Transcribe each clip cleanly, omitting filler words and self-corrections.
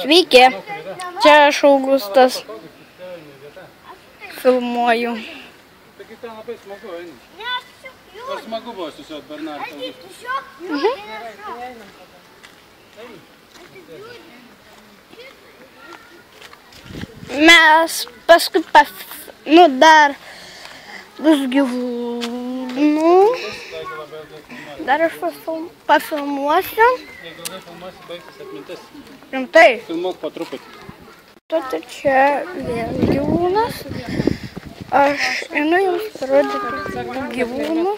Sveiki, čia aš Augustas. Filmuoju. Taigi ten labai smagu, eini. Ar smagu buvo susiot Bernardą Augustas? Mes paskui dar bus gyvūnų. Dar aš pafilmuosiu. Jeigu ilgai filmuosi, baigsis atmintis. Rimtai. Filmuok po truputį. Tai čia vėl gyvūnas. Aš einu jums parodyti gyvūnų.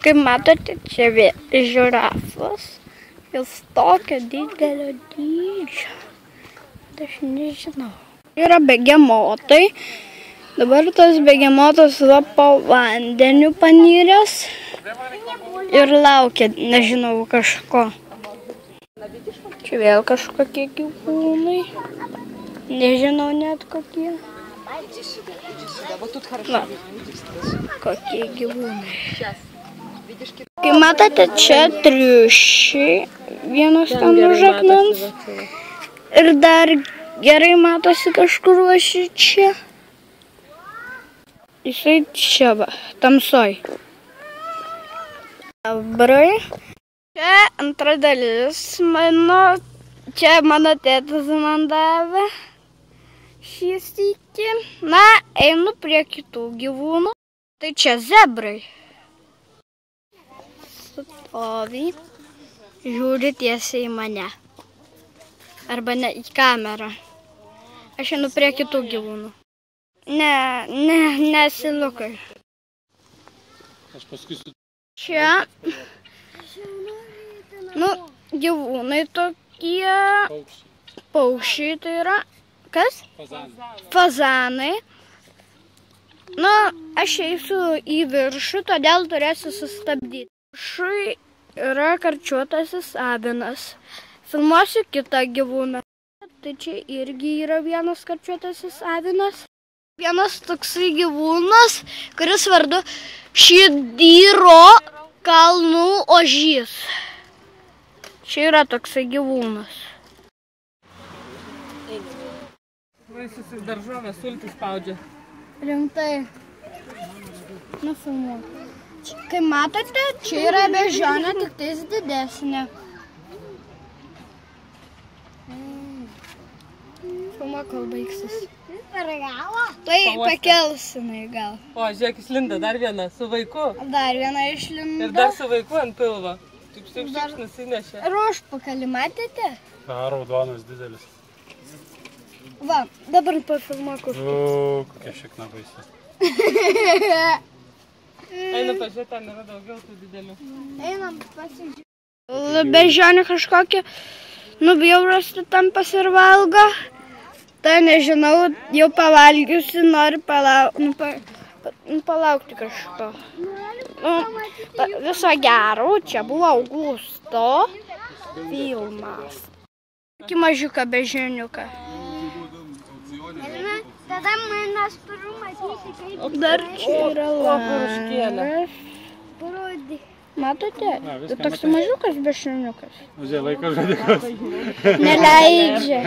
Kaip matote, čia vėl žirafas. Jis tokio didelio dydžio. Aš nežinau. Yra begemotai. Dabar tas begemotas va po vandeniu panyręs. Ir laukia, nežinau, kažko. Čia vėl kažkokie gyvūnai. Nežinau net kokie. Va, kokie gyvūnai. Kai matote, čia triušiai. Vienas ten už akmens. Ir dar gerai matosi kažkur va šičia. Jisai čia va, tamsoj. Brai. Čia antra dalis mano. Čia mano tėtas man davė šį sykį. Na, einu prie kitų gyvūnų. Tai čia zebrai. Stovi. Žiūri tiesiai į mane. Arba ne į kamerą. Aš einu prie kitų gyvūnų. Ne silukai. Aš paskui su... Čia, gyvūnai tokie, paukščiai tai yra, kas? Fazanai. Aš eisiu į viršų, todėl turėsiu sustabdyti. Viršui yra karčiuotasis avinas. Filmuosiu kitą gyvūną. Tai čia irgi yra vienas karčiuotasis avinas. Vienas toksai gyvūnas, kuris vardu Šydyro kalnų ožys. Čia yra toksai gyvūnas. Vaisius ir daržovės sultis spaudžia. Rimtai. Nufilmuok. Kai matote, čia yra beždžionė, tik tais didesnė. Filmuok, kol baigsis. Tai pakelsinai gal. O, žiūrėk, išlinda dar viena su vaiku. Dar viena išlinda. Ir dar su vaiku ant pilvo. Taip nusinešė. Ir užpakalį matėte? Raudonas didelis. Va, dabar pafilmuok už. Kokia šikna baisi. Einu pažiūrėti, ten yra daugiau tų didelių. Einam pasižiūrėti. Beždžionė kažkokia, nubjaurasi tampas ir valgo. Tai nežinau, jau pavalgiusi, noriu palaukti kažko. Viso gero, čia buvo Augusto filmas. Tokį mažiuką beždžioniuką. Tada mes turiu matyti, kaip dar čia yra langas. Matote? Tai toks mažiukas beždžioniukas. Žiūrėk, laiko žadikas. Neleidžia.